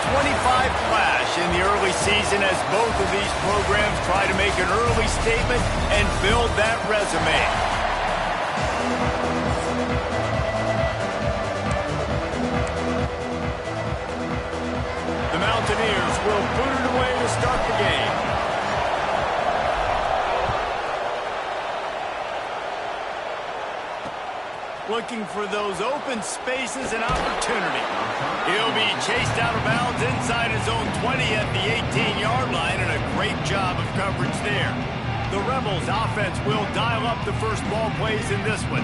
25 flash in the early season as both of these programs try to make an early statement and build that resume. The Mountaineers will boot it away to start the game. Looking for those open spaces and opportunity. He'll be chased out of bounds inside his own 20 at the 18-yard line, and a great job of coverage there. The Rebels offense will dial up the first ball plays in this one.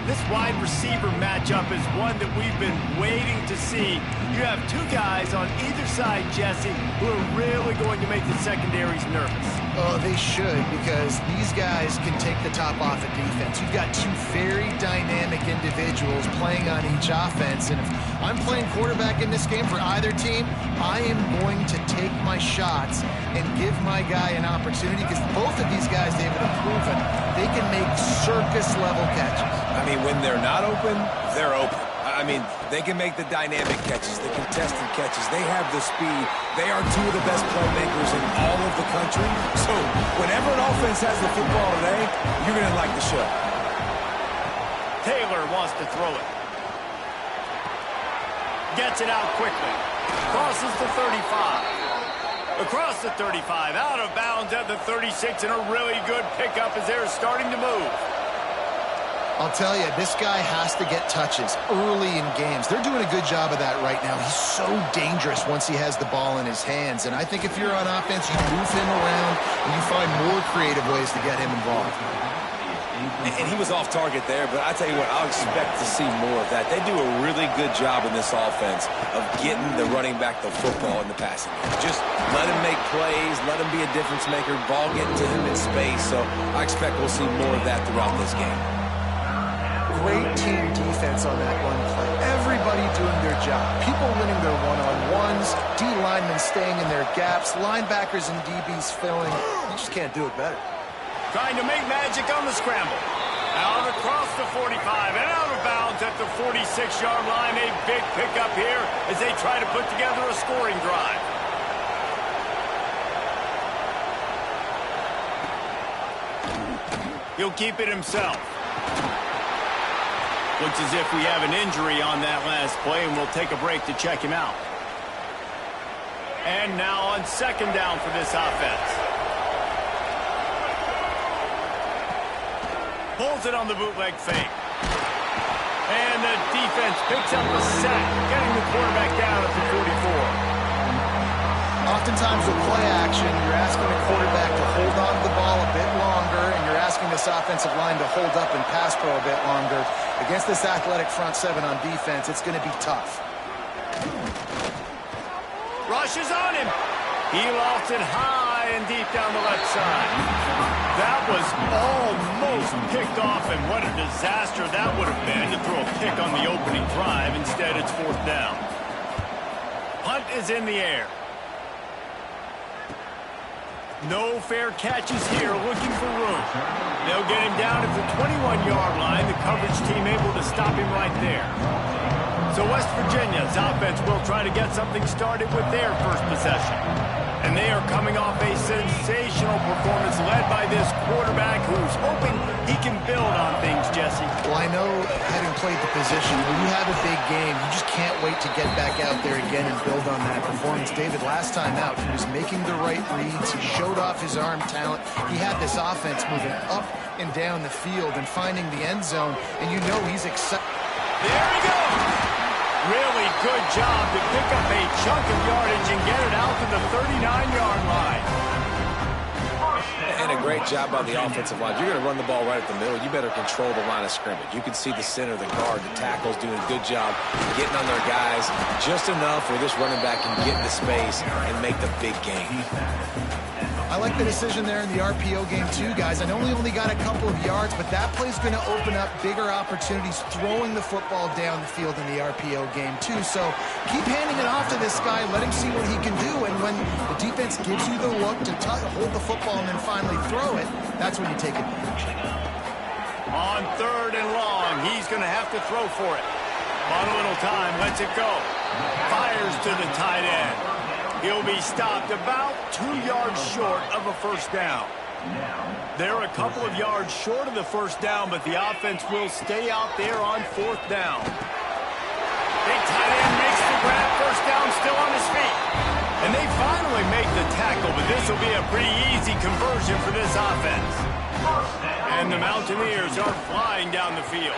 This wide receiver matchup is one that we've been waiting to see. You have two guys on either side, Jesse, who are really going to make the secondaries nervous. Oh, they should, because these guys can take the top off of defense. You've got two very dynamic individuals playing on each offense, and if I'm playing quarterback in this game for either team, I am going to take my shots and give my guy an opportunity, because both of these guys, David, have proven they can make circus-level catches. I mean, when they're not open, they're open. I mean, they can make the dynamic catches, the contested catches. They have the speed. They are two of the best playmakers in all of the country. So whenever an offense has the football today, you're going to like the show. Taylor wants to throw it. Gets it out quickly. Crosses the 35. Across the 35. Out of bounds at the 36, and a really good pickup as they're starting to move. I'll tell you, this guy has to get touches early in games. They're doing a good job of that right now. He's so dangerous once he has the ball in his hands. And I think if you're on offense, you move him around and you find more creative ways to get him involved. And he was off target there, but I tell you what, I'll expect to see more of that. They do a really good job in this offense of getting the running back the football in the passing game. Just let him make plays, let him be a difference maker, ball getting to him in space. So I expect we'll see more of that throughout this game. Great team defense on that one play. Everybody doing their job. People winning their one-on-ones, D linemen staying in their gaps, linebackers and DBs filling. You just can't do it better. Trying to make magic on the scramble. Out across the 45 and out of bounds at the 46-yard line. A big pickup here as they try to put together a scoring drive. He'll keep it himself. Looks as if we have an injury on that last play, and we'll take a break to check him out. And now on second down for this offense. Pulls it on the bootleg fake. And the defense picks up the sack, getting the quarterback down at the 44. Oftentimes with play action, you're asking the quarterback to hold on to the ball a bit longer, and you're asking this offensive line to hold up and pass pro a bit longer. Against this athletic front seven on defense, it's going to be tough. Rushes on him. He lofts it high and deep down the left side. That was almost picked off, and what a disaster that would have been to throw a pick on the opening drive. Instead, it's fourth down. Punt is in the air. No fair catches here, looking for room. They'll get him down at the 21-yard line. The coverage team able to stop him right there. So West Virginia's offense will try to get something started with their first possession. And they are coming off a sensational performance led by this quarterback who's hoping he can build on things, Jesse. Well, I know, having played the position, when you have a big game, you just can't wait to get back out there again and build on that performance. David, last time out, he was making the right reads. He showed off his arm talent. He had this offense moving up and down the field and finding the end zone, and you know he's excited. There he goes! Really good job to pick up a chunk of yardage and get it out to the 39-yard line. And a great job by the offensive line. You're going to run the ball right at the middle. You better control the line of scrimmage. You can see the center, the guard, the tackles doing a good job getting on their guys just enough where this running back can get into space and make the big game. I like the decision there in the RPO game too, guys. I know we only got a couple of yards, but that play's going to open up bigger opportunities throwing the football down the field in the RPO game too. So keep handing it off to this guy. Let him see what he can do. And when the defense gives you the look to hold the football and then finally throw it, that's when you take advantage. On third and long, he's going to have to throw for it. On a little time, lets it go. Fires to the tight end. He'll be stopped about 2 yards short of a first down. They're a couple of yards short of the first down, but the offense will stay out there on 4th down. Big tight end makes the grab, first down, still on his feet. And they finally make the tackle, but this will be a pretty easy conversion for this offense. And the Mountaineers are flying down the field.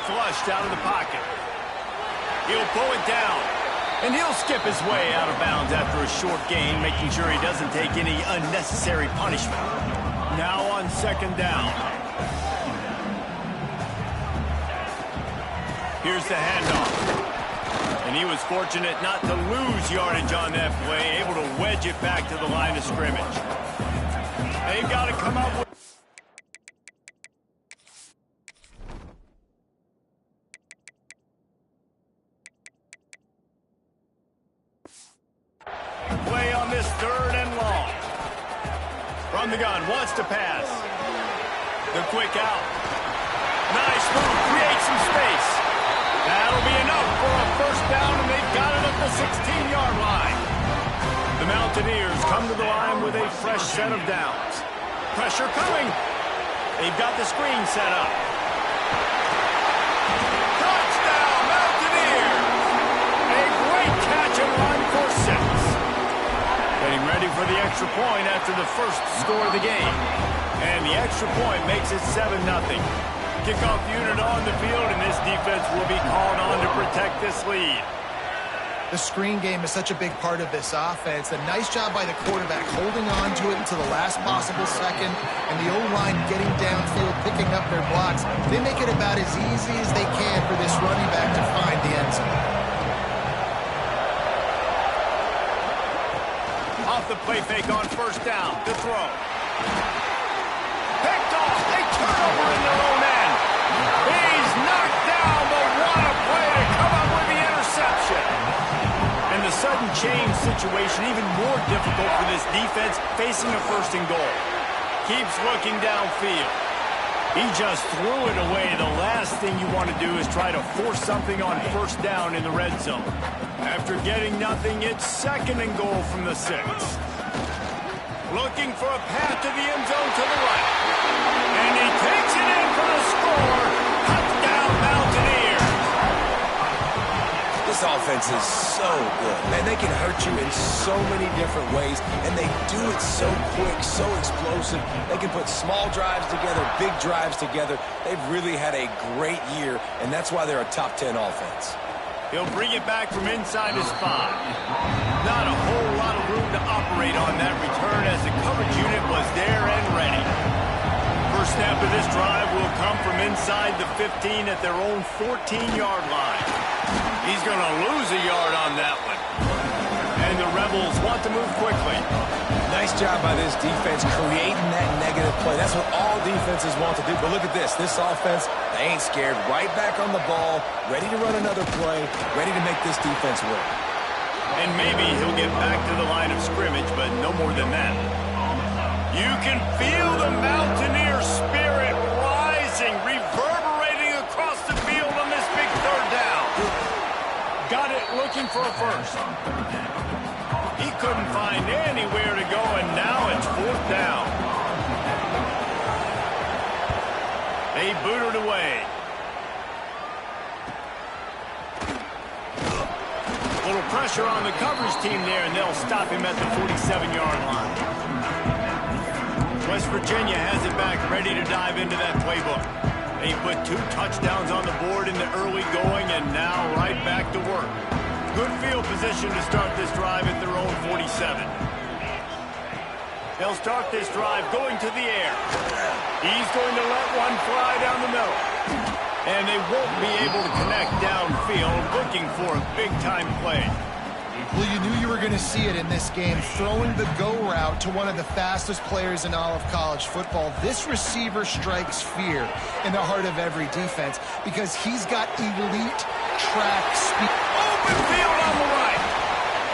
Flushed out of the pocket. He'll pull it down. And he'll skip his way out of bounds after a short gain, making sure he doesn't take any unnecessary punishment. Now on 2nd down. Here's the handoff. And he was fortunate not to lose yardage on that play, able to wedge it back to the line of scrimmage. They've got to come up with... Play on this 3rd and long. From the gun, wants to pass. The quick out. Nice move, creates some space. That'll be enough for a first down, and they've got it at the 16-yard line. The Mountaineers come to the line with a fresh set of downs. Pressure coming. They've got the screen set up. Touchdown, Mountaineers! A great catch and run for 6. Getting ready for the extra point after the first score of the game. And the extra point makes it 7-0. Kickoff unit on the field, and this defense will be called on to protect this lead. The screen game is such a big part of this offense. A nice job by the quarterback holding on to it until the last possible second, and the O-line getting downfield, picking up their blocks. They make it about as easy as they can for this running back to find the end zone. Off the play fake on first down to throw. Picked off. They turn over in their own end. He's knocked down, but what a play to come up with the interception. And the sudden change situation even more difficult for this defense facing a 1st and goal. Keeps looking downfield. He just threw it away. The last thing you want to do is try to force something on first down in the red zone. After getting nothing, it's 2nd and goal from the 6. Looking for a path to the end zone to the right. And he takes it in for the score. Touchdown, Mountaineers. This offense is so good. Man, they can hurt you in so many different ways, and they do it so quick, so explosive. They can put small drives together, big drives together. They've really had a great year, and that's why they're a top 10 offense. He'll bring it back from inside his 5. Not a whole lot of room to operate on that return as the coverage unit was there and ready. First snap of this drive will come from inside the 15 at their own 14-yard line. He's going to lose a yard on that one. And the Rebels want to move quickly. Nice job by this defense creating that negative play. That's what all defenses want to do. But look at this. This offense, they ain't scared. Right back on the ball, ready to run another play, ready to make this defense work. And maybe he'll get back to the line of scrimmage, but no more than that. You can feel the Mountaineer spirit rising, reverberating across the field on this big 3rd down. Got it looking for a first. He couldn't find anywhere to go, and now it's 4th down. They boot it away. A little pressure on the coverage team there, and they'll stop him at the 47-yard line. West Virginia has it back, ready to dive into that playbook. They put 2 touchdowns on the board in the early going, and now right back to work. Good field position to start this drive at their own 47. They'll start this drive going to the air. He's going to let one fly down the middle. And they won't be able to connect downfield, looking for a big-time play. Well, you knew you were going to see it in this game, throwing the go route to one of the fastest players in all of college football. This receiver strikes fear in the heart of every defense because he's got elite track speed. Open field on the right.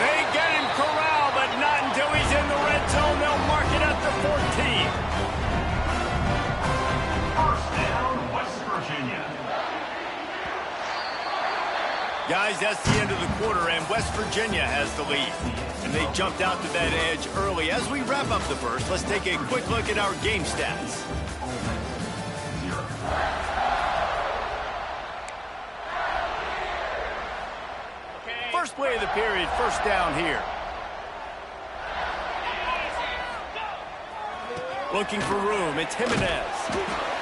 They get him corralled, but not until he's in the red zone. They'll mark it at the 14. First down, West Virginia. that's the end of the quarter, and West Virginia has the lead. And they jumped out to that edge early. As we wrap up the first, let's take a quick look at our game stats. First play of the period, first down here. Looking for room, it's Jimenez.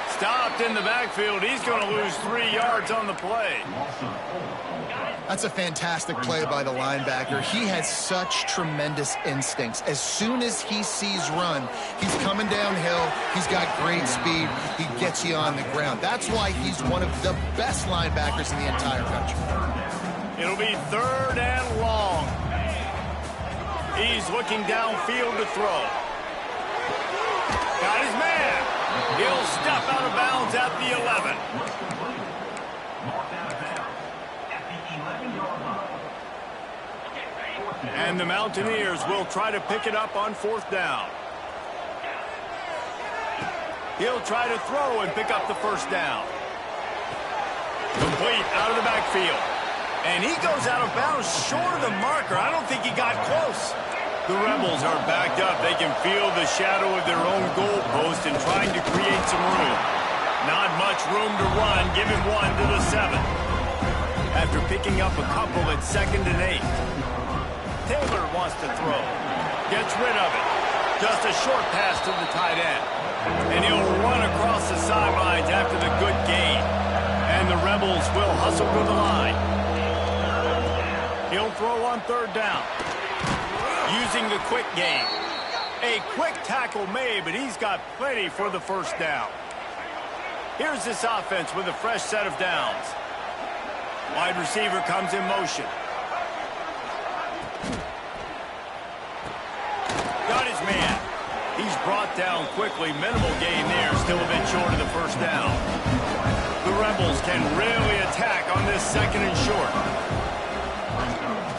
Stopped in the backfield. He's going to lose 3 yards on the play. That's a fantastic play by the linebacker. He has such tremendous instincts. As soon as he sees run, he's coming downhill. He's got great speed. He gets you on the ground. That's why he's one of the best linebackers in the entire country. It'll be 3rd and long. He's looking downfield to throw. Got his man. He'll step out of bounds at the 11. And the Mountaineers will try to pick it up on 4th down. He'll try to throw and pick up the first down. Complete out of the backfield. And he goes out of bounds short of the marker. I don't think he got close. The Rebels are backed up. They can feel the shadow of their own goalpost and trying to create some room. Not much room to run. Give him 1 to the 7. After picking up a couple at 2nd and 8. Taylor wants to throw. Gets rid of it. Just a short pass to the tight end. And he'll run across the sidelines after the good gain. And the Rebels will hustle to the line. He'll throw on 3rd down. Using the quick game. A quick tackle made, but he's got plenty for the first down. Here's this offense with a fresh set of downs. Wide receiver comes in motion. Got his man. He's brought down quickly. Minimal gain there. Still a bit short of the first down. The Rebels can really attack on this 2nd and short.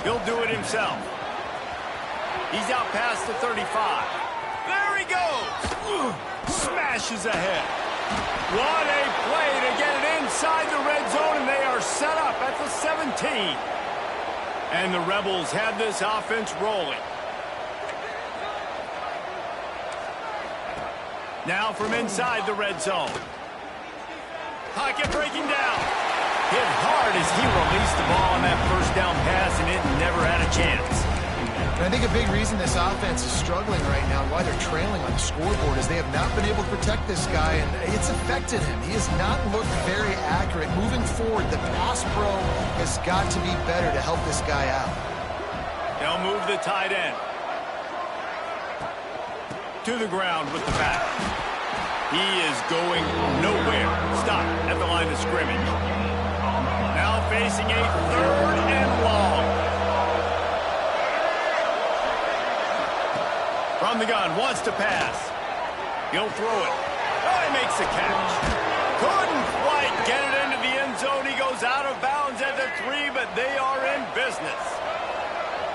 He'll do it himself. He's out past the 35. There he goes. Smashes ahead. What a play to get it inside the red zone, and they are set up at the 17. And the Rebels have this offense rolling. Now from inside the red zone. Pocket breaking down. Hit hard as he released the ball on that first down pass, and it never had a chance. And I think a big reason this offense is struggling right now, why they're trailing on the scoreboard, is they have not been able to protect this guy, and it's affected him. He has not looked very accurate. Moving forward, the pass pro has got to be better to help this guy out. They'll move the tight end to the ground with the back. He is going nowhere. Stop at the line of scrimmage. Now facing a 3rd and long. From the gun, wants to pass. He'll throw it. Oh, he makes the catch. Couldn't quite get it into the end zone. He goes out of bounds at the 3, but they are in business.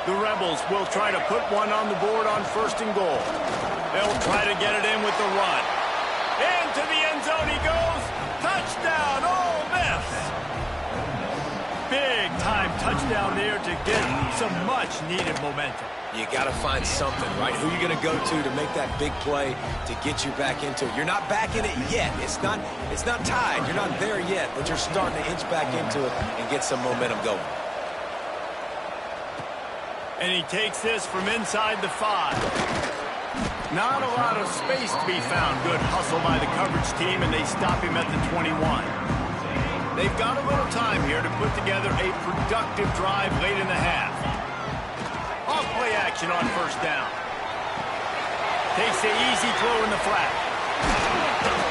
The Rebels will try to put one on the board on 1st and goal. They'll try to get it in with the run. Into the end zone he goes. Touchdown, Ole Miss. Big time touchdown there to get some much needed momentum. You got to find something, right? Who are you going to go to make that big play to get you back into it? You're not back in it yet. It's not tied. You're not there yet, but you're starting to inch back into it and get some momentum going. And he takes this from inside the 5. Not a lot of space to be found. Good hustle by the coverage team, and they stop him at the 21. They've got a little time here to put together a productive drive late in the half. Off play action on 1st down. Takes the easy throw in the flat.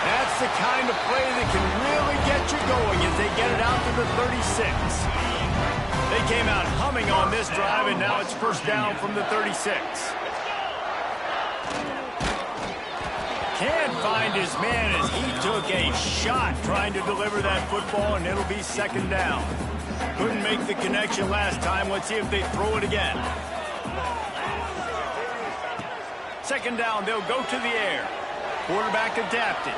That's the kind of play that can really get you going as they get it out to the 36. They came out humming on this drive, and now it's 1st down from the 36. Can't find his man as he took a shot trying to deliver that football, and it'll be 2nd down. Couldn't make the connection last time. Let's see if they throw it again. 2nd down, they'll go to the air. Quarterback adapted.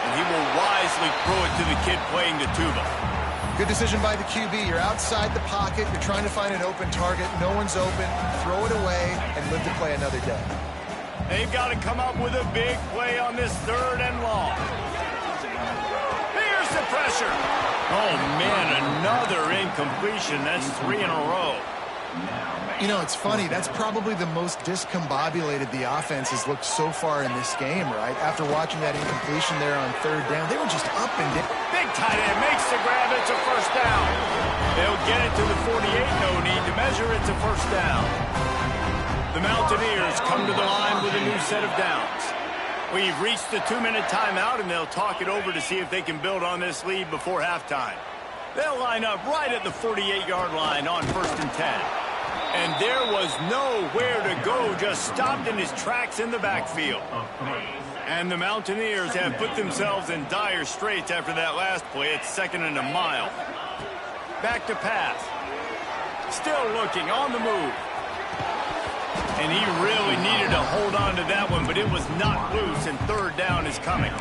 And and he will wisely throw it to the kid playing the tuba. Good decision by the QB. You're outside the pocket. You're trying to find an open target. No one's open. Throw it away and live to play another day. They've got to come up with a big play on this 3rd and long. Here's the pressure. Oh, man, another incompletion. That's 3 in a row. You know, it's funny. That's probably the most discombobulated the offense has looked so far in this game, right? After watching that incompletion there on 3rd down, they were just up and down. Big tight end makes the grab. It's a first down. They'll get it to the 48. No need to measure. It's a first down. The Mountaineers come to the line with a new set of downs. We've reached the 2-minute timeout, and they'll talk it over to see if they can build on this lead before halftime. They'll line up right at the 48-yard line on 1st and 10. And there was nowhere to go, just stopped in his tracks in the backfield. And the Mountaineers have put themselves in dire straits after that last play. It's 2nd and a mile. Back to pass. Still looking, on the move. And he really needed to hold on to that one, but it was not loose, and 3rd down is coming.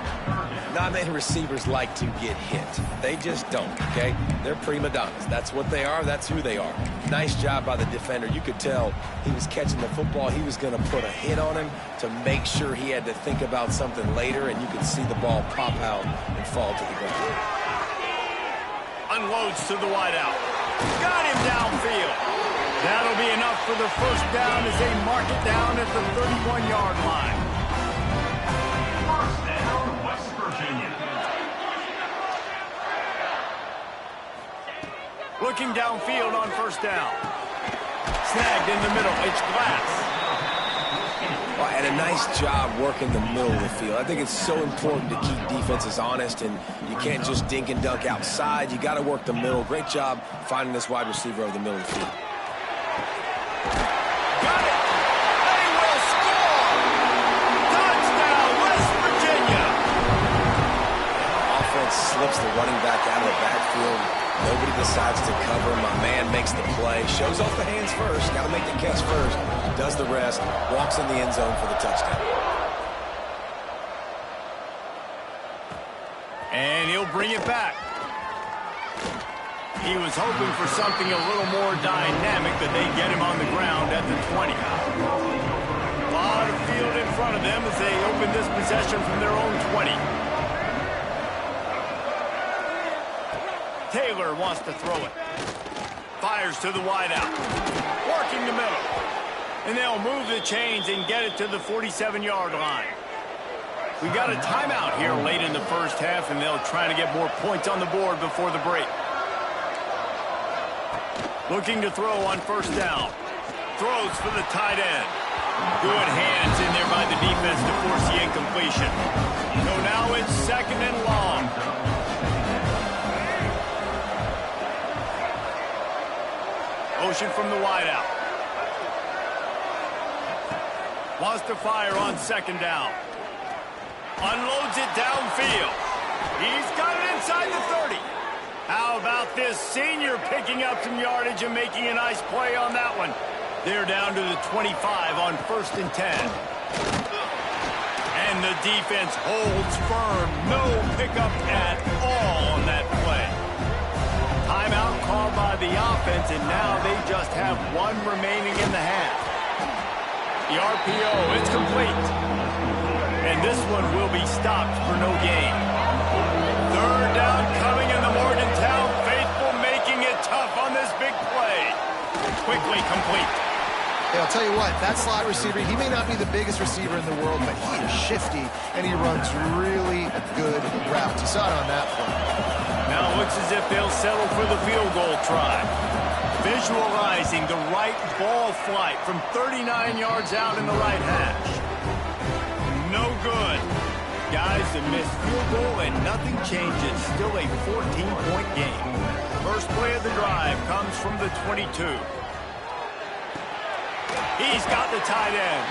Not many receivers like to get hit. They just don't, okay? They're prima donnas. That's what they are. That's who they are. Nice job by the defender. You could tell he was catching the football. He was going to put a hit on him to make sure he had to think about something later, and you could see the ball pop out and fall to the ground. Unloads to the wideout. Got him downfield. That'll be enough for the first down as they mark it down at the 31-yard line. First down, West Virginia. Looking downfield on 1st down. Snagged in the middle. It's Glass. Well, and a nice job working the middle of the field. I think it's so important to keep defenses honest, and you can't just dink and dunk outside. You got to work the middle. Great job finding this wide receiver over the middle of the field. Got it. They will score. Touchdown, West Virginia. Offense slips the running back out of the backfield. Nobody decides to cover. My man makes the play. Shows off the hands first. Got to make the catch first. Does the rest. Walks in the end zone for the touchdown. And he'll bring it back. He was hoping for something a little more dynamic, but they get him on the ground at the 20. A lot of field in front of them as they open this possession from their own 20. Taylor wants to throw it. Fires to the wideout. Working the middle. And they'll move the chains and get it to the 47-yard line. We've got a timeout here late in the first half, and they'll try to get more points on the board before the break. Looking to throw on 1st down. Throws for the tight end. Good hands in there by the defense to force the incompletion. So now it's 2nd and long. Motion from the wideout. Wants to fire on 2nd down. Unloads it downfield. He's got it inside the 30. How about this senior picking up some yardage and making a nice play on that one? They're down to the 25 on 1st and 10. And the defense holds firm. No pickup at all on that play. Timeout called by the offense, and now they just have one remaining in the half. The RPO, it's complete. And this one will be stopped for no gain. 3rd down coming in the Morgantown faithful, making it tough on this big play. Quickly complete. Hey, I'll tell you what, that slot receiver, he may not be the biggest receiver in the world, but he is shifty, and he runs really good routes. You saw it on that play. Now it looks as if they'll settle for the field goal try. Visualizing the right ball flight from 39 yards out in the right hash. No good. Guys, a missed field goal and nothing changes. Still a 14-point game. First play of the drive comes from the 22. He's got the tight end.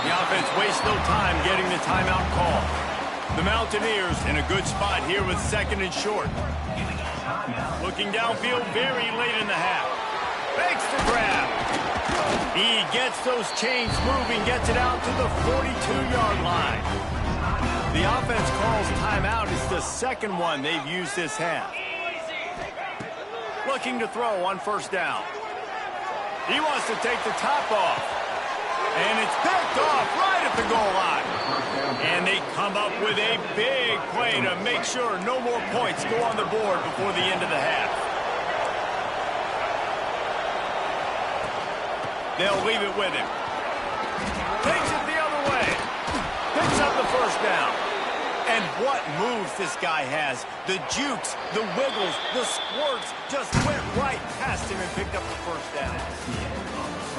The offense wastes no time getting the timeout call. The Mountaineers in a good spot here with 2nd and short. Looking downfield very late in the half. Makes the grab. He gets those chains moving, gets it out to the 42-yard line. The offense calls timeout. It's the second one they've used this half. Looking to throw on first down. He wants to take the top off. And it's picked off right at the goal line. And they come up with a big play to make sure no more points go on the board before the end of the half. They'll leave it with him. Takes it the other way. Picks up the first down. And what moves this guy has. The jukes, the wiggles, the squirts just went right past him and picked up the first down.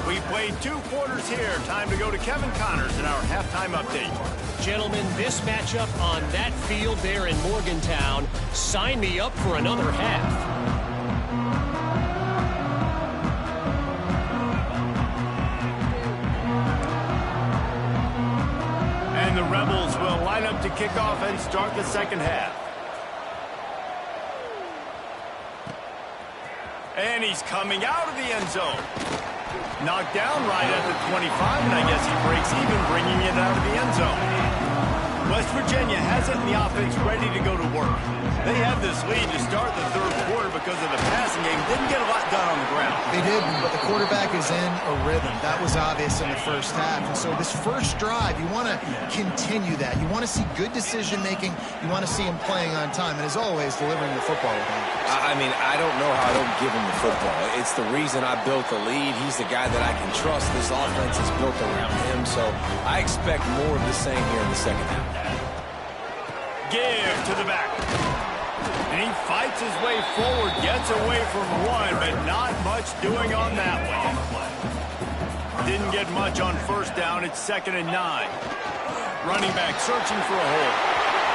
We played 2 quarters here. Time to go to Kevin Connors in our halftime update. Gentlemen, this matchup on that field there in Morgantown, sign me up for another half. And the Rebels will line up to kick off and start the second half. And he's coming out of the end zone. Knocked down right at the 25, and I guess he breaks even, bringing it out of the end zone. West Virginia has it in the offense ready to go to work. They have this lead to start the third quarter because of the passing game. Didn't get a lot done on the ground. They didn't, but the quarterback is in a rhythm. That was obvious in the first half. And so this first drive, you want to continue that. You want to see good decision-making. You want to see him playing on time. And as always, delivering the football with him. I mean, I don't know how I don't give him the football. It's the reason I built the lead. He's the guy that I can trust. This offense is built around him. So I expect more of the same here in the second half. Give to the back. And he fights his way forward, gets away from one, but not much doing on that one. Didn't get much on first down. It's 2nd and 9. Running back searching for a hole.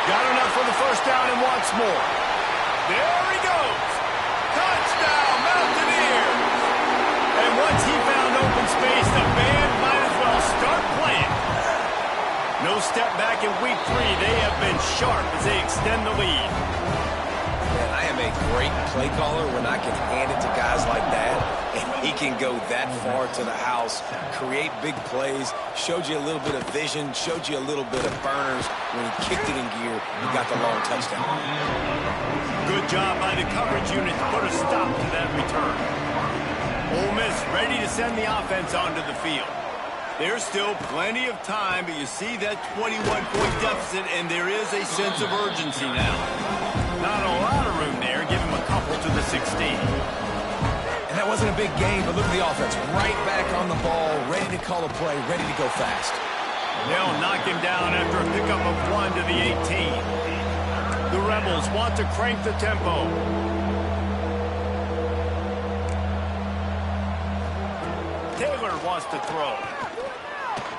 Got enough for the first down and wants more. There he goes. Touchdown, Mountaineers. And once he found open space, the band might as well start playing. No step back in week 3. They have been sharp as they extend the lead. Man, I am a great play caller when I can hand it to guys like that, and he can go that far to the house, create big plays, showed you a little bit of vision, showed you a little bit of burners. When he kicked it in gear, he got the long touchdown. Good job by the coverage unit to put a stop to that return. Ole Miss ready to send the offense onto the field. There's still plenty of time, but you see that 21-point deficit, and there is a sense of urgency now. Not a lot of room there. Give him a couple to the 16. And that wasn't a big gain, but look at the offense. Right back on the ball, ready to call a play, ready to go fast. They'll knock him down after a pickup of 1 to the 18. The Rebels want to crank the tempo. Taylor wants to throw.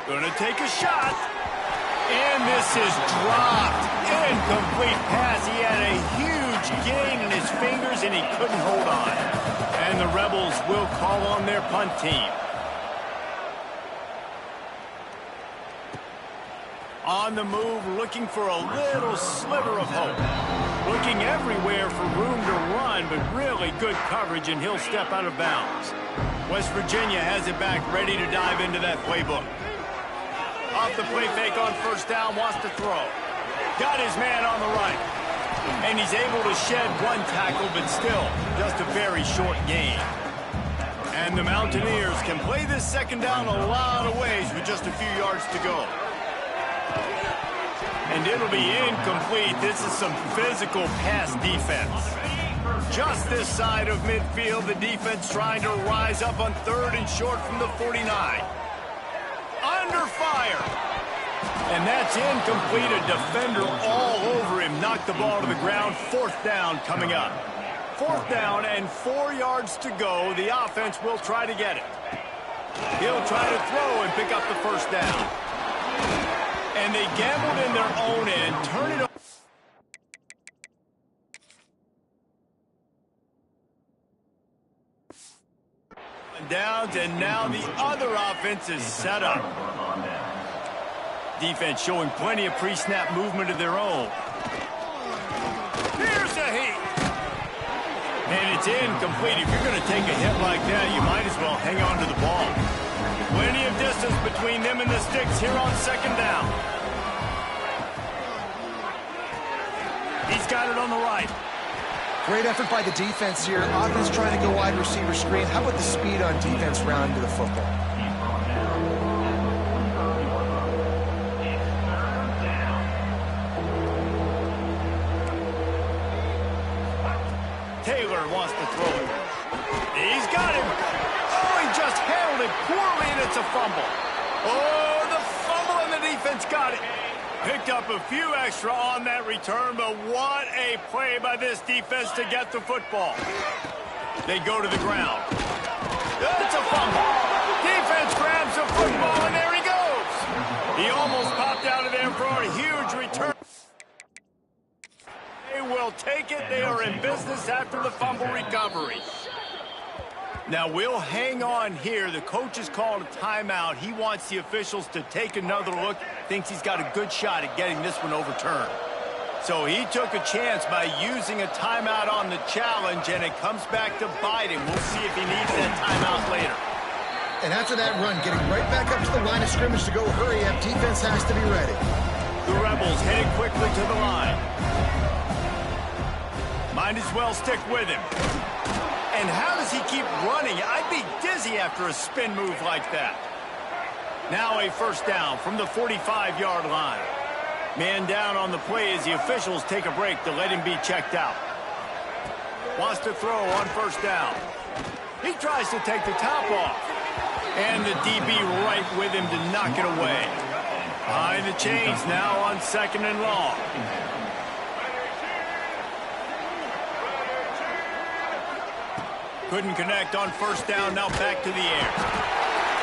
Gonna take a shot. And this is dropped. Incomplete pass. He had a huge gain in his fingers and he couldn't hold on. And the Rebels will call on their punt team. On the move, looking for a little sliver of hope. Looking everywhere for room to run, but really good coverage, and he'll step out of bounds. West Virginia has it back, ready to dive into that playbook. Off the play fake on first down, wants to throw. Got his man on the right. And he's able to shed 1 tackle, but still, just a very short gain. And the Mountaineers can play this second down a lot of ways with just a few yards to go. And it'll be incomplete. This is some physical pass defense. Just this side of midfield, the defense trying to rise up on 3rd and short from the 49. Under fire. And that's incomplete. A defender all over him. Knocked the ball to the ground. 4th down coming up. 4th down and 4 yards to go. The offense will try to get it. He'll try to throw and pick up the first down. And they gambled in their own end. Turn it over. Downs, and now the other offense is set up. Defense showing plenty of pre-snap movement of their own. Here's a hit. And it's incomplete. If you're going to take a hit like that, you might as well hang on to the ball. Plenty of distance between them and the sticks here on 2nd down. got it on the right. Great effort by the defense here. Offense trying to go wide receiver screen. How about the speed on defense rounding to the football? Taylor wants to throw it. He's got him. Oh, he just handled it poorly, and it's a fumble. Oh, the fumble, and the defense got it. Picked up a few extra on that return, but what a play by this defense to get the football. They go to the ground. It's a fumble. Defense grabs the football, and there he goes. He almost popped out of there for a huge return. They will take it. They are in business after the fumble recovery. Now, we'll hang on here. The coach has called a timeout. He wants the officials to take another look. Thinks he's got a good shot at getting this one overturned. So he took a chance by using a timeout on the challenge, and it comes back to bite him. We'll see if he needs that timeout later. And after that run, getting right back up to the line of scrimmage to go hurry up, defense has to be ready. The Rebels heading quickly to the line. Might as well stick with him. And how does he keep running? I'd be dizzy after a spin move like that. Now a first down from the 45-yard line. Man down on the play as the officials take a break to let him be checked out. Wants to throw on first down. He tries to take the top off. And the DB right with him to knock it away. Behind the chains now on second and long. Couldn't connect on first down, now back to the air.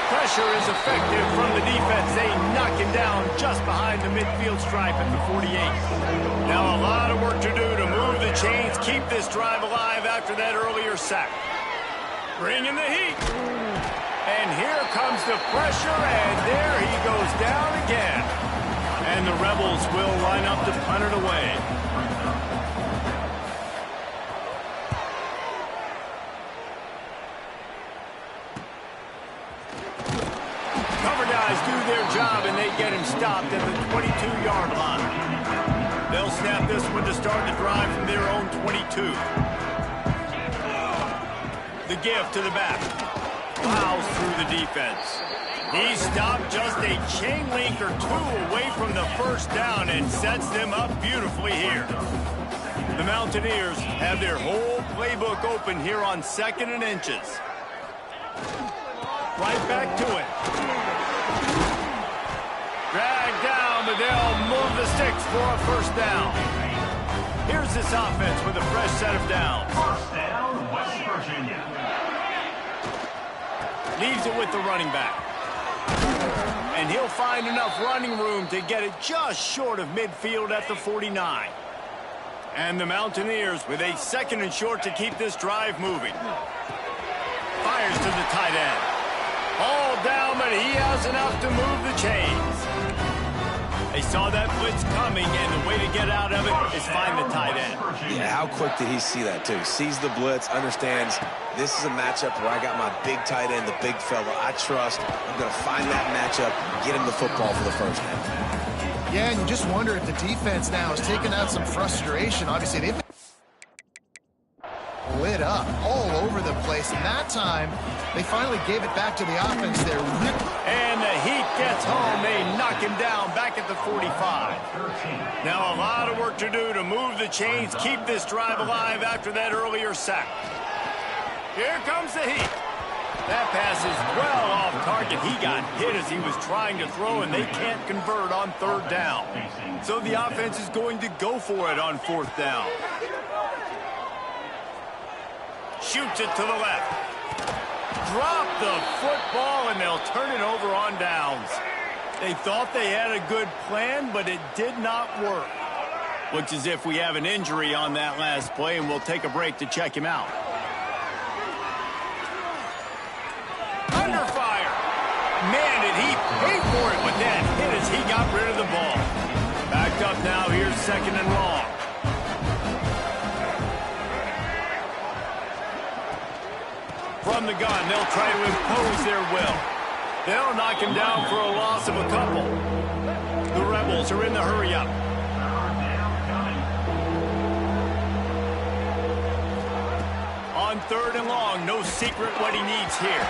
Pressure is effective from the defense. They knock him down just behind the midfield stripe at the 48. Now a lot of work to do to move the chains, keep this drive alive after that earlier sack. Bring in the heat. And here comes the pressure, and there he goes down again. And the Rebels will line up to punt it away. Do their job, and they get him stopped at the 22-yard line. They'll snap this one to start the drive from their own 22. The give to the back. Plows through the defense. He stopped just a chain link or two away from the first down and sets them up beautifully here. The Mountaineers have their whole playbook open here on 2nd and inches. Right back to it. Drag down, but they'll move the sticks for a first down. Here's this offense with a fresh set of downs. First down, West Virginia. Leaves it with the running back. And he'll find enough running room to get it just short of midfield at the 49. And the Mountaineers with a 2nd and short to keep this drive moving. Fires to the tight end. All down, but he has enough to move the chains. They saw that blitz coming, and the way to get out of it is find the tight end. Yeah, how quick did he see that, too? Sees the blitz, understands this is a matchup where I got my big tight end, the big fella. I trust. I'm going to find that matchup, get him the football for the first down. Yeah, and you just wonder if the defense now is taking out some frustration. Obviously, they've been lit up all over the place, and that time they finally gave it back to the offense there. And the heat gets home. They knock him down back at the 45. Now a lot of work to do to move the chains, keep this drive alive after that earlier sack. Here comes the heat. That pass is well off target. He got hit as he was trying to throw, and they can't convert on 3rd down. So the offense is going to go for it on 4th down. Shoots it to the left. Drop the football, and they'll turn it over on downs. They thought they had a good plan, but it did not work. Looks as if we have an injury on that last play, and we'll take a break to check him out. Under fire. Man, did he pay for it with that hit as he got rid of the ball. Backed up now, here's 2nd and long. From the gun, they'll try to impose their will. They'll knock him down for a loss of a couple. The Rebels are in the hurry-up. 3rd and long. No secret what he needs here.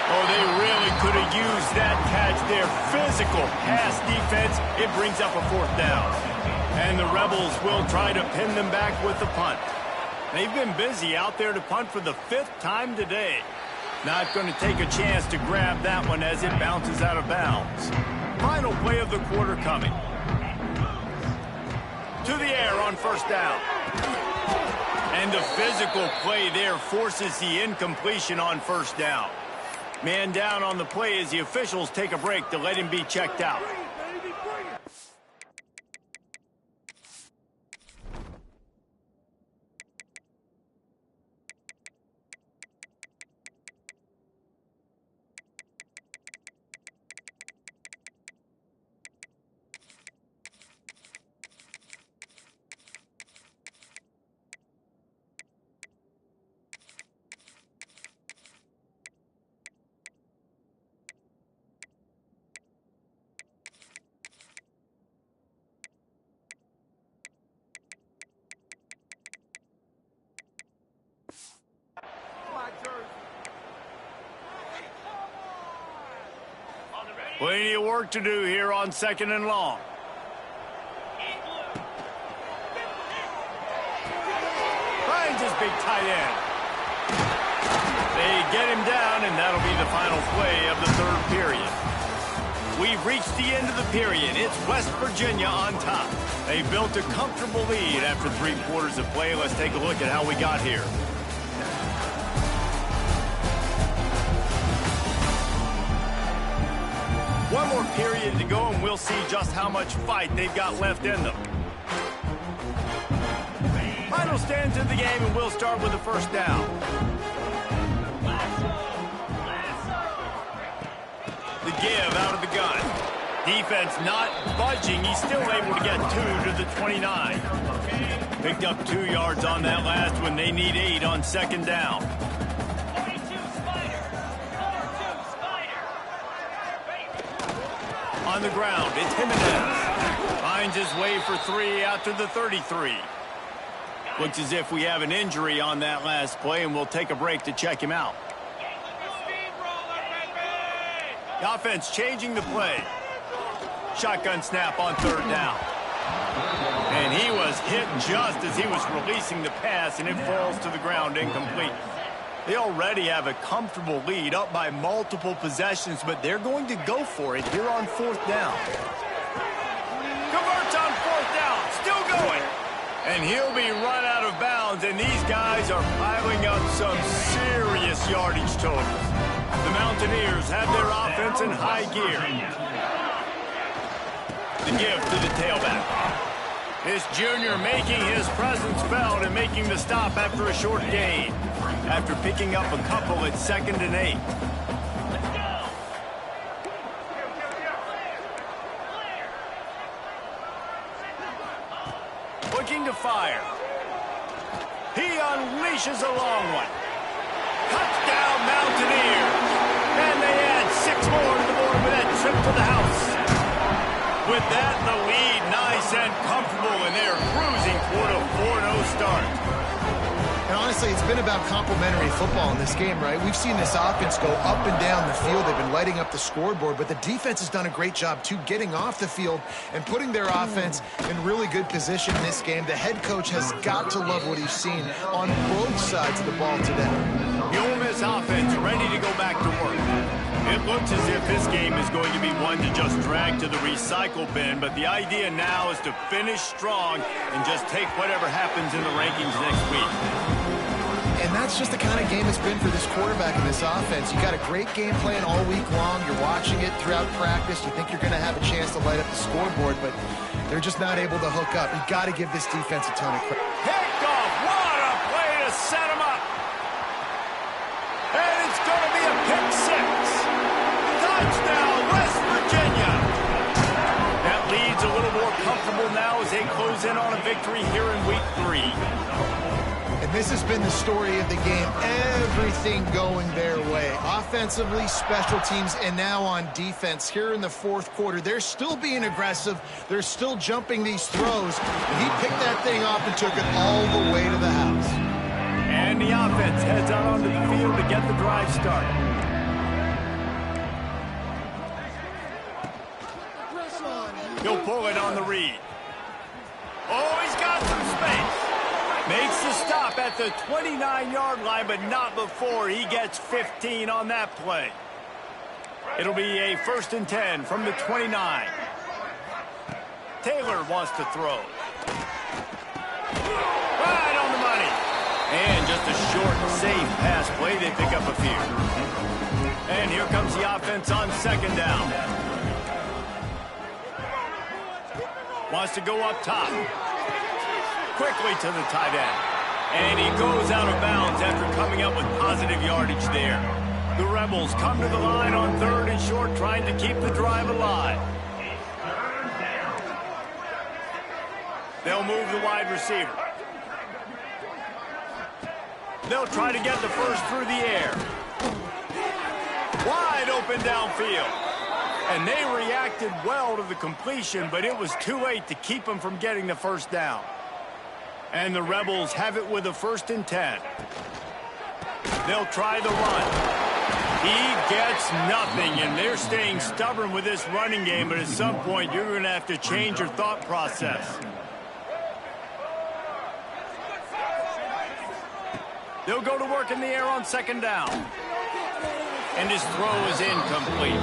Oh, they really could have used that catch there. Physical pass defense. It brings up a 4th down. And the Rebels will try to pin them back with the punt. They've been busy out there to punt for the 5th time today. Not going to take a chance to grab that one as it bounces out of bounds. Final play of the quarter coming. To the air on 1st down. And the physical play there forces the incompletion on 1st down. Man down on the play as the officials take a break to let him be checked out. Plenty of work to do here on 2nd and long. Finds his big tight end. They get him down, and that'll be the final play of the 3rd period. We've reached the end of the period. It's West Virginia on top. They built a comfortable lead after 3 quarters of play. Let's take a look at how we got here. One more period to go, and we'll see just how much fight they've got left in them. Final stands of the game, and we'll start with the 1st down. The give out of the gun. Defense not budging. He's still able to get 2 to the 29. Picked up 2 yards on that last one. They need 8 on 2nd down. On the ground, it's Jimenez. Finds his way for 3 out to the 33. Looks as if we have an injury on that last play, and we'll take a break to check him out. The offense changing the play. Shotgun snap on 3rd down. And he was hit just as he was releasing the pass, and it falls to the ground incomplete. They already have a comfortable lead up by multiple possessions, but they're going to go for it here on 4th down. Converts on 4th down, still going. And he'll be run out of bounds, and these guys are piling up some serious yardage totals. The Mountaineers have their offense in high gear. The give to the tailback. This junior making his presence felt and making the stop after a short gain. After picking up a couple at 2nd and 8. Looking to fire. He unleashes a long one. Touchdown Mountaineers. And they add 6 more to the board with that trip to the house. With that, the lead nice and comfortable, and they're cruising toward a 4-0 start. And honestly, it's been about complementary football in this game, right? We've seen this offense go up and down the field. They've been lighting up the scoreboard, but the defense has done a great job, too, getting off the field and putting their offense in really good position in this game. The head coach has got to love what he's seen on both sides of the ball today. The Ole Miss offense ready to go back to work. It looks as if this game is going to be one to just drag to the recycle bin, but the idea now is to finish strong and just take whatever happens in the rankings next week. And that's just the kind of game it's been for this quarterback and this offense. You got a great game plan all week long. You're watching it throughout practice. You think you're going to have a chance to light up the scoreboard, but they're just not able to hook up. You got to give this defense a ton of credit. Picked off. What a play to set him up. And it's going to be a pick 6. Touchdown, West Virginia. That lead's a little more comfortable now as they close in on a victory here in week 3. And this has been the story of the game. Everything going their way. Offensively, special teams, and now on defense. Here in the 4th quarter, they're still being aggressive. They're still jumping these throws. And he picked that thing off and took it all the way to the house. And the offense defense heads out onto the field to get the drive started. He'll pull it on the read. Oh, he's got some space. Makes the stop at the 29-yard line, but not before he gets 15 on that play. It'll be a 1st and 10 from the 29. Taylor wants to throw. Right on the money. And just a short, safe pass play. They pick up a few. And here comes the offense on 2nd down. Wants to go up top. Quickly to the tight end. And he goes out of bounds after coming up with positive yardage there. The Rebels come to the line on 3rd and short, trying to keep the drive alive. They'll move the wide receiver. They'll try to get the first through the air. Wide open downfield. And they reacted well to the completion, but it was too late to keep them from getting the first down. And the Rebels have it with a 1st and 10. They'll try the run. He gets nothing, and they're staying stubborn with this running game, but at some point you're going to have to change your thought process. They'll go to work in the air on 2nd down. And his throw is incomplete.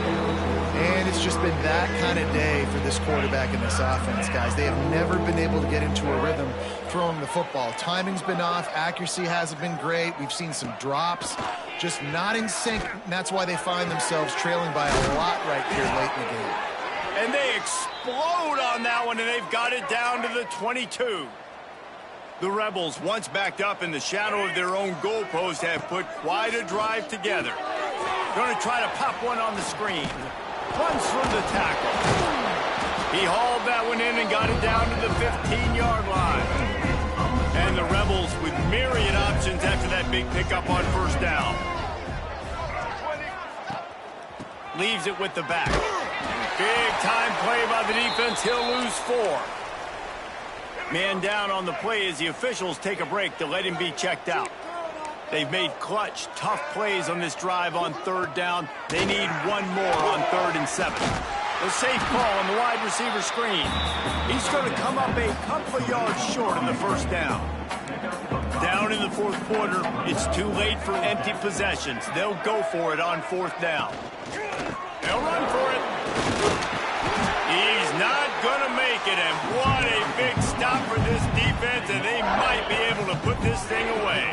And it's just been that kind of day for this quarterback in this offense, guys. They have never been able to get into a rhythm throwing the football. Timing's been off. Accuracy hasn't been great. We've seen some drops. Just not in sync. And that's why they find themselves trailing by a lot right here late in the game. And they explode on that one, and they've got it down to the 22. The Rebels, once backed up in the shadow of their own goalpost, have put quite a drive together. Going to try to pop one on the screen. Runs from the tackle. He hauled that one in and got it down to the 15-yard line. And the Rebels with myriad options after that big pickup on 1st down. Leaves it with the back. Big time play by the defense. He'll lose 4. Man down on the play as the officials take a break to let him be checked out. They've made clutch, tough plays on this drive on 3rd down. They need one more on 3rd and 7. A safe call on the wide receiver screen. He's going to come up a couple of yards short in the 1st down. Down in the 4th quarter, it's too late for empty possessions. They'll go for it on 4th down. They'll run for it. He's not going to make it, and what a big stop for this defense, and they might be able to put this thing away.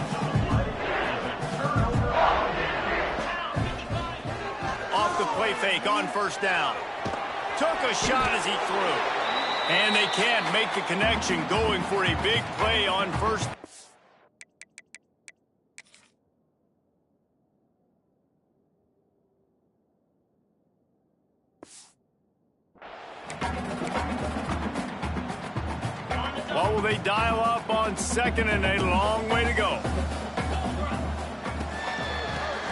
Off the play fake on 1st down. Took a shot as he threw. And they can't make the connection, going for a big play on 1st. What will they dial up on 2nd, and a long way to go.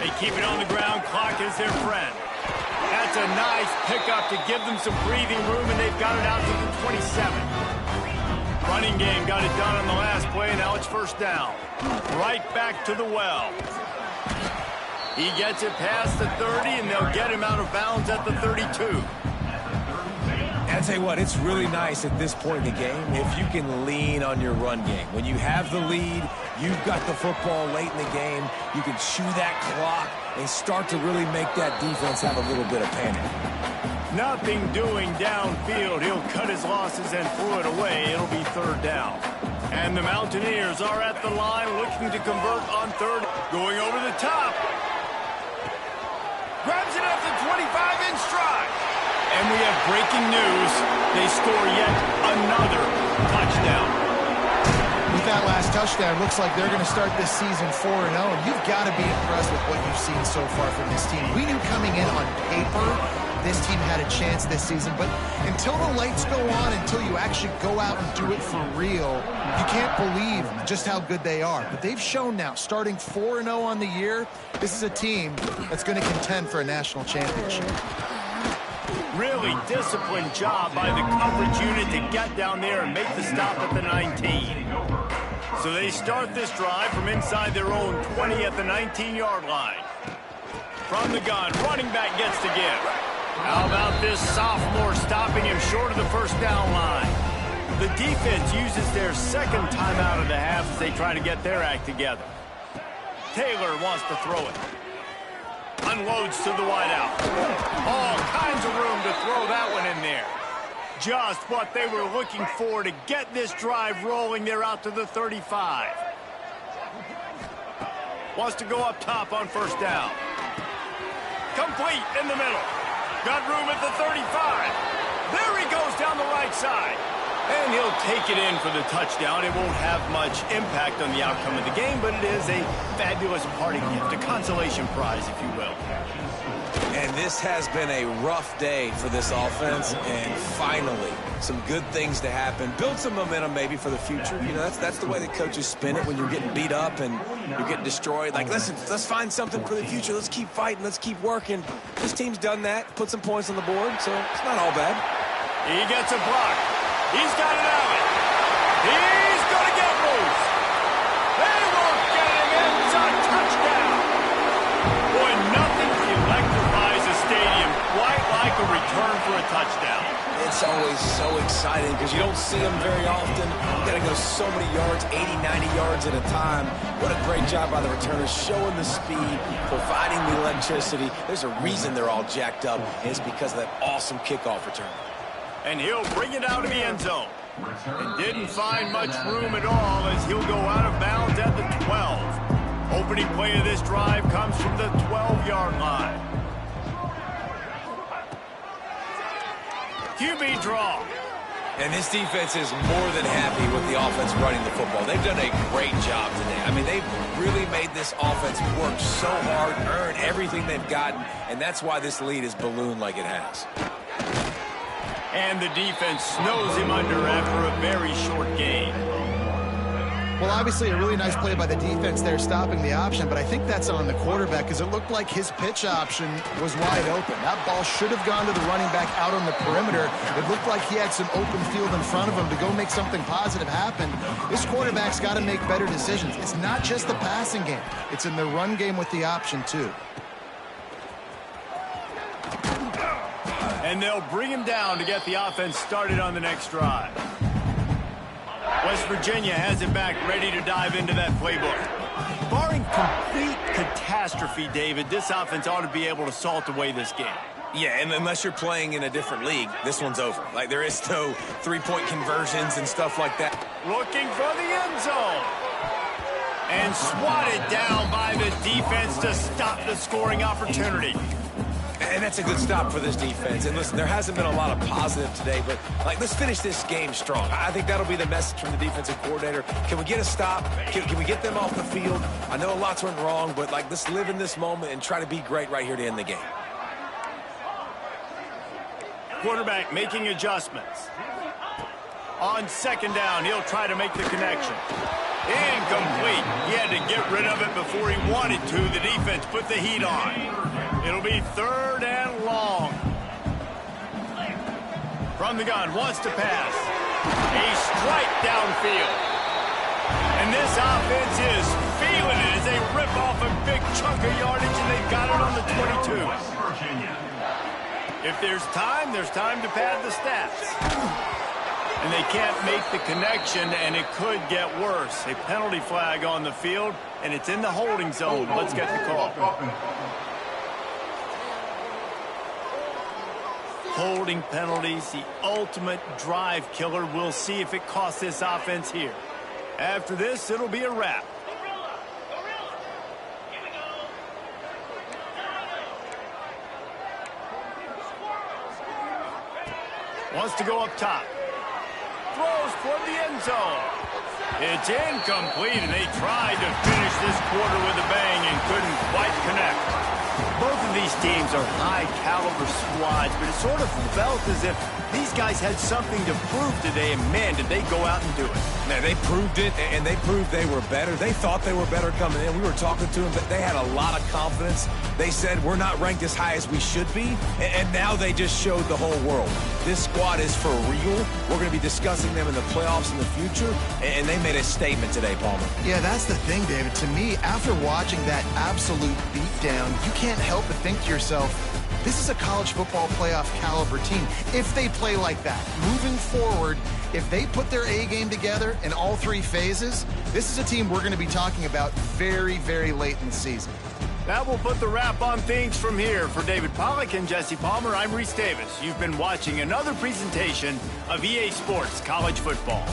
They keep it on the ground. Clock is their friend. That's a nice pickup to give them some breathing room, and they've got it out to the 27. Running game got it done on the last play. Now it's 1st down. Right back to the well. He gets it past the 30, and they'll get him out of bounds at the 32. And I tell you what, it's really nice at this point in the game if you can lean on your run game. When you have the lead, you've got the football late in the game, you can chew that clock and start to really make that defense have a little bit of panic. Nothing doing downfield. He'll cut his losses and throw it away. It'll be 3rd down. And the Mountaineers are at the line looking to convert on 3rd. Going over the top. Grabs it at the 25 in stride. And we have breaking news. They score yet another touchdown. With that last touchdown, looks like they're going to start this season 4-0. And you've got to be impressed with what you've seen so far from this team. We knew coming in on paper this team had a chance this season, but until the lights go on, until you actually go out and do it for real, you can't believe just how good they are. But they've shown now, starting 4-0 on the year, this is a team that's going to contend for a national championship. Really disciplined job by the coverage unit to get down there and make the stop at the 19. So they start this drive from inside their own 20 at the 19-yard line. From the gun, running back gets to give. How about this sophomore stopping him short of the first down line? The defense uses their second timeout of the half as they try to get their act together. Taylor wants to throw it. Unloads to the wideout. All kinds of room to throw that one in there. Just what they were looking for to get this drive rolling. They're out to the 35. Wants to go up top on first down. Complete in the middle. Got room at the 35. There he goes down the right side. And he'll take it in for the touchdown. It won't have much impact on the outcome of the game, but it is a fabulous parting gift, a consolation prize, if you will. And this has been a rough day for this offense, and finally, some good things to happen. Build some momentum maybe for the future. You know, that's the way the coaches spin it when you're getting beat up and you're getting destroyed. Like, listen, let's find something for the future. Let's keep fighting. Let's keep working. This team's done that, put some points on the board, so it's not all bad. He gets a block. He's got it out. He's going to get loose. They won't get him in. It's a touchdown. Boy, nothing electrifies a stadium quite like a return for a touchdown. It's always so exciting because you don't see them very often. You got to go so many yards, 80, 90 yards at a time. What a great job by the returners, showing the speed, providing the electricity. There's a reason they're all jacked up, and it's because of that awesome kickoff return. And he'll bring it out of the end zone. And didn't find much room at all as he'll go out of bounds at the 12. Opening play of this drive comes from the 12-yard line. QB draw. And this defense is more than happy with the offense running the football. They've done a great job today. I mean, they've really made this offense work so hard, earn everything they've gotten, and that's why this lead is ballooned like it has. And the defense snows him under after a very short gain. Well, obviously a really nice play by the defense there stopping the option, but I think that's on the quarterback because it looked like his pitch option was wide open. That ball should have gone to the running back out on the perimeter. It looked like he had some open field in front of him to go make something positive happen. This quarterback's got to make better decisions. It's not just the passing game. It's in the run game with the option, too. And they'll bring him down to get the offense started on the next drive. West Virginia has it back, ready to dive into that playbook. Barring complete catastrophe, David, this offense ought to be able to salt away this game. Yeah, and unless you're playing in a different league, this one's over. Like, there is no three-point conversions and stuff like that. Looking for the end zone. And swatted down by the defense to stop the scoring opportunity. And that's a good stop for this defense. And listen, there hasn't been a lot of positive today, but like, let's finish this game strong. I think that'll be the message from the defensive coordinator. Can we get a stop? Can we get them off the field? I know lots went wrong, but like, let's live in this moment and try to be great right here to end the game. Quarterback making adjustments. On second down, he'll try to make the connection. Incomplete. He had to get rid of it before he wanted to. The defense put the heat on. It'll be third and long. From the gun, wants to pass. A strike downfield. And this offense is feeling it as they rip off a big chunk of yardage, and they've got it on the 22. If there's time to pad the stats. And they can't make the connection, and it could get worse. A penalty flag on the field, and it's in the holding zone. Let's get the call. Holding penalties, the ultimate drive killer. We'll see if it costs this offense here. After this, it'll be a wrap. Wants to go up top. Throws toward the end zone. It's incomplete, and they tried to finish this quarter with a bang and couldn't quite connect. Both of these teams are high-caliber squads, but it sort of felt as if these guys had something to prove today, and man, did they go out and do it. Now, they proved it, and they proved they were better. They thought they were better coming in. We were talking to them, but they had a lot of confidence. They said, we're not ranked as high as we should be, and now they just showed the whole world. This squad is for real. We're going to be discussing them in the playoffs in the future, and they made a statement today, Palmer. Yeah, that's the thing, David. To me, after watching that absolute beatdown, you can't help but think to yourself, this is a college football playoff caliber team. If they play like that, moving forward, if they put their A game together in all three phases, this is a team we're going to be talking about very, very late in the season. That will put the wrap on things from here. For David Pollack and Jesse Palmer, I'm Reese Davis. You've been watching another presentation of EA Sports College Football.